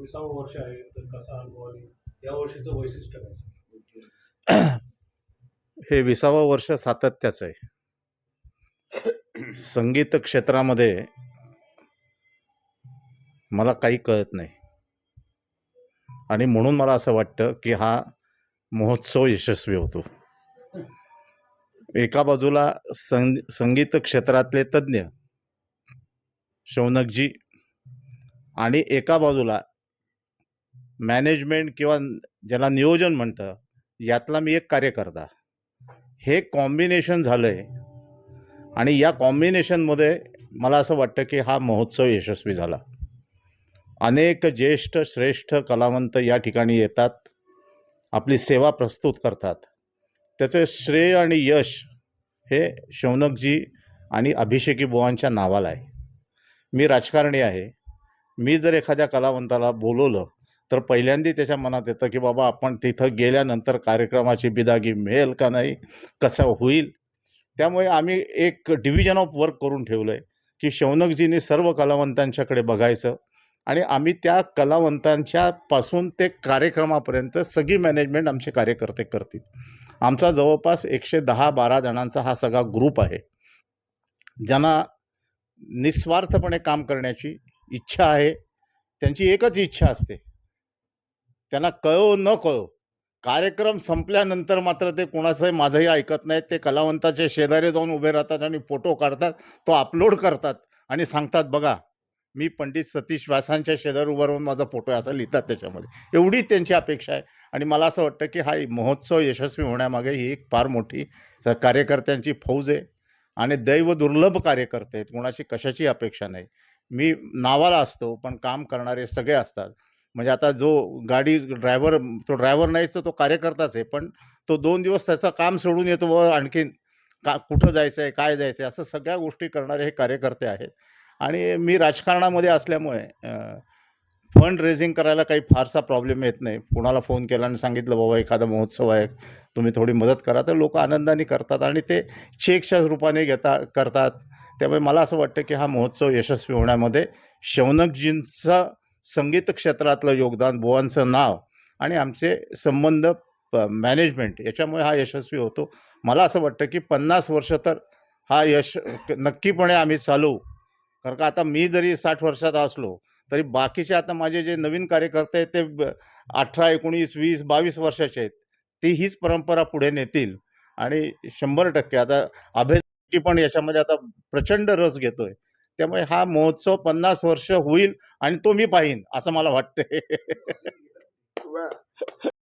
20वं वर्ष आहे, तर कसा अनुभव आणि या वर्षीचं वैशिष्ट्य काय सर? हे 20वं वर्ष सातत्याचं आहे. संगीत क्षेत्रामध्ये मला काही कळत नाही आणि म्हणून मला असं वाटतं की हा महोत्सव यशस्वी होतो. एका बाजूला संगीत क्षेत्रातले तज्ज्ञ शौनकजी आणि एका बाजूला मॅनेजमेंट किंवा ज्याला नियोजन म्हणतं यातला मी एक कार्यकर्ता, हे कॉम्बिनेशन झालंय आणि या कॉम्बिनेशनमध्ये मला असं वाटतं की हा महोत्सव यशस्वी झाला. अनेक ज्येष्ठ श्रेष्ठ कलावंत या ठिकाणी येतात, आपली सेवा प्रस्तुत करतात. त्याचे श्रेय आणि यश हे शौनकजी आणि अभिषेकी बुवांच्या नावाला आहे. मी राजकारणी आहे. मी जर एखाद्या कलावंताला बोलवलं तर पहिल्यांदा त्याच्या मनात येतं की बाबा आपण तिथं गेल्यानंतर कार्यक्रमाची बिदागी मिळेल का नाही, कसं होईल. त्यामुळे आम्ही एक डिव्हिजन ऑफ वर्क करून ठेवलं आहे की शौनकजींनी सर्व कलावंतांच्याकडे बघायचं आणि आम्ही त्या कलावंतांच्या पासून ते कार्यक्रमापर्यंत सगळी मॅनेजमेंट आमचे कार्यकर्ते करतील. आमचा जवळपास 110-12 जणांचा हा सगळा ग्रुप आहे, ज्यांना निस्वार्थपणे काम करण्याची इच्छा आहे. त्यांची एकच इच्छा असते, त्यांना कळो न कळो कार्यक्रम संपल्यानंतर मात्र ते कोणाचंही माझंही ऐकत नाहीत. ते कलावंताचे शेजारी जाऊन उभे राहतात आणि फोटो काढतात, तो अपलोड करतात आणि सांगतात बघा मी पंडित सतीश व्यासांच्या शेजारी उभं राहून माझा फोटो असं लिहितात त्याच्यामध्ये. एवढी त्यांची अपेक्षा आहे आणि मला असं वाटतं की हा महोत्सव यशस्वी होण्यामागे ही एक फार मोठी कार्यकर्त्यांची फौज आहे आणि दैव दुर्लभ कार्यकर्ते आहेत. कोणाची कशाची अपेक्षा नाही. मी नावाला असतो पण काम करणारे सगळे असतात. म्हणजे आता जो गाडी ड्रायव्हर, तो ड्रायव्हर नाहीच तर तो कार्यकर्ताच आहे, पण तो 2 दिवस त्याचं काम सोडून येतो व आणखीन कुठं जायचं आहे, काय जायचं आहे, असं सगळ्या गोष्टी करणारे हे कार्यकर्ते आहेत. आणि मी राजकारणामध्ये असल्यामुळे फंड रेझिंग करायला काही फारसा प्रॉब्लेम येत नाही. कोणाला फोन केला आणि सांगितलं बाबा एखादा महोत्सव आहे, तुम्ही थोडी मदत करा, तर लोक आनंदाने करतात आणि ते चेकच्या रूपाने करतात. त्यामुळे मला असं वाटतं की हा महोत्सव यशस्वी होण्यामध्ये शौनकजींचं संगीत क्षेत्रातलं योगदान, बुवांचं नाव आणि आमचे संबंध मॅनेजमेंट याच्यामुळे हा यशस्वी होतो. मला असं वाटतं की 50 वर्ष तर हा नक्कीपणे आम्ही चालवू. कारण का आता मी जरी 60 वर्षाचा असलो तरी बाकीचे आता माझे जे नवीन कार्यकर्ते आहेत ते 18, 19, 20, 22 वर्षाचे आहेत. ते हीच परंपरा पुढे नेतील आणि 100% आता अभय पण याच्यामध्ये आता प्रचंड रस घेतोय. त्यामुळे हा महोत्सव 50 वर्ष होईल आणि तो मी पाहीन असं मला वाटतंय.